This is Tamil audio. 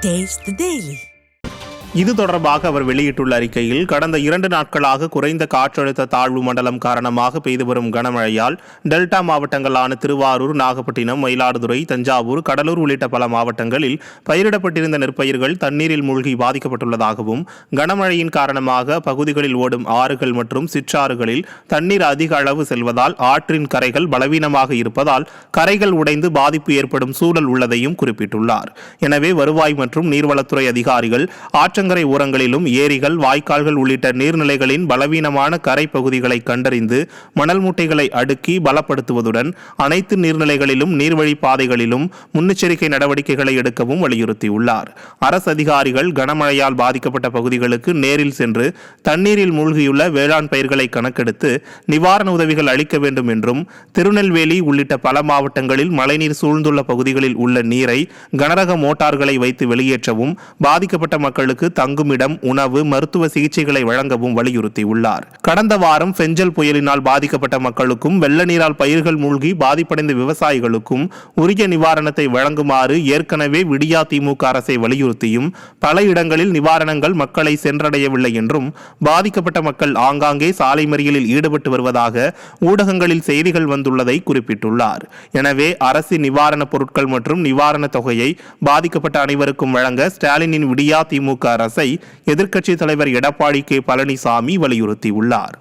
Taste the Daily. இது தொடர்பாக அவர் வெளியிட்டுள்ள அறிக்கையில், கடந்த 2 நாட்களாக குறைந்த காற்றழுத்த தாழ்வு மண்டலம் காரணமாக பெய்து வரும் கனமழையால் டெல்டா மாவட்டங்களான திருவாரூர், நாகப்பட்டினம், மயிலாடுதுறை, தஞ்சாவூர், கடலூர் உள்ளிட்ட பல மாவட்டங்களில் பயிரிடப்பட்டிருந்த நெற்பயிர்கள் தண்ணீரில் மூழ்கி பாதிக்கப்பட்டுள்ளதாகவும், கனமழையின் காரணமாக பகுதிகளில் ஓடும் ஆறுகள் மற்றும் சிற்றாறுகளில் தண்ணீர் அதிக அளவு செல்வதால் ஆற்றின் கரைகள் பலவீனமாக இருப்பதால் கரைகள் உடைந்து பாதிப்பு ஏற்படும் சூழல் உள்ளதையும் குறிப்பிட்டுள்ளார். எனவே வருவாய் மற்றும் நீர்வளத்துறை அதிகாரிகள் ஆற்றங்கரை ஓரங்களிலும் ஏரிகள், வாய்க்கால்கள் உள்ளிட்ட நீர்நிலைகளின் பலவீனமான கரை பகுதிகளை கண்டறிந்து மணல் மூட்டைகளை அடுக்கி பலப்படுத்துவதுடன் அனைத்து நீர்நிலைகளிலும் நீர்வழி பாதைகளிலும் முன்னெச்சரிக்கை நடவடிக்கைகளை எடுக்கவும் வலியுறுத்தியுள்ளார். அரசு அதிகாரிகள் கனமழையால் பாதிக்கப்பட்ட பகுதிகளுக்கு நேரில் சென்று தண்ணீரில் மூழ்கியுள்ள வேளாண் பயிர்களை கணக்கெடுத்து நிவாரண உதவிகள் அளிக்க வேண்டும் என்றும், திருநெல்வேலி உள்ளிட்ட பல மாவட்டங்களில் மழைநீர் சூழ்ந்துள்ள பகுதிகளில் உள்ள நீரை கனரக மோட்டார்களை வைத்து வெளியேற்றவும், பாதிக்கப்பட்ட மக்களுக்கு தங்குமிடம், உணவு, மருத்துவ சிகிச்சைகளை வழங்கவும் வலியுறுத்தியுள்ளார். கடந்த வாரம் பெஞ்சல் புயலினால் பாதிக்கப்பட்ட மக்களுக்கும் வெள்ள நீரால் பயிர்கள் மூழ்கி பாதிப்படைந்த விவசாயிகளுக்கும் உரிய நிவாரணத்தை வழங்குமாறு ஏற்கனவே விடியா திமுக அரசை வலியுறுத்தியும் பல இடங்களில் நிவாரணங்கள் மக்களை சென்றடையவில்லை என்றும், பாதிக்கப்பட்ட மக்கள் ஆங்காங்கே சாலை மறியலில் ஈடுபட்டு வருவதாக ஊடகங்களில் செய்திகள் வந்துள்ளதை குறிப்பிட்டுள்ளார். எனவே அரசின் நிவாரணப் பொருட்கள் மற்றும் நிவாரணத் தொகையை பாதிக்கப்பட்ட அனைவருக்கும் வழங்க ஸ்டாலினின் விடியா திமுக அரசை எதிர்க்கட்சித் தலைவர் எடப்பாடி கே. பழனிசாமி வலியுறுத்தியுள்ளார்.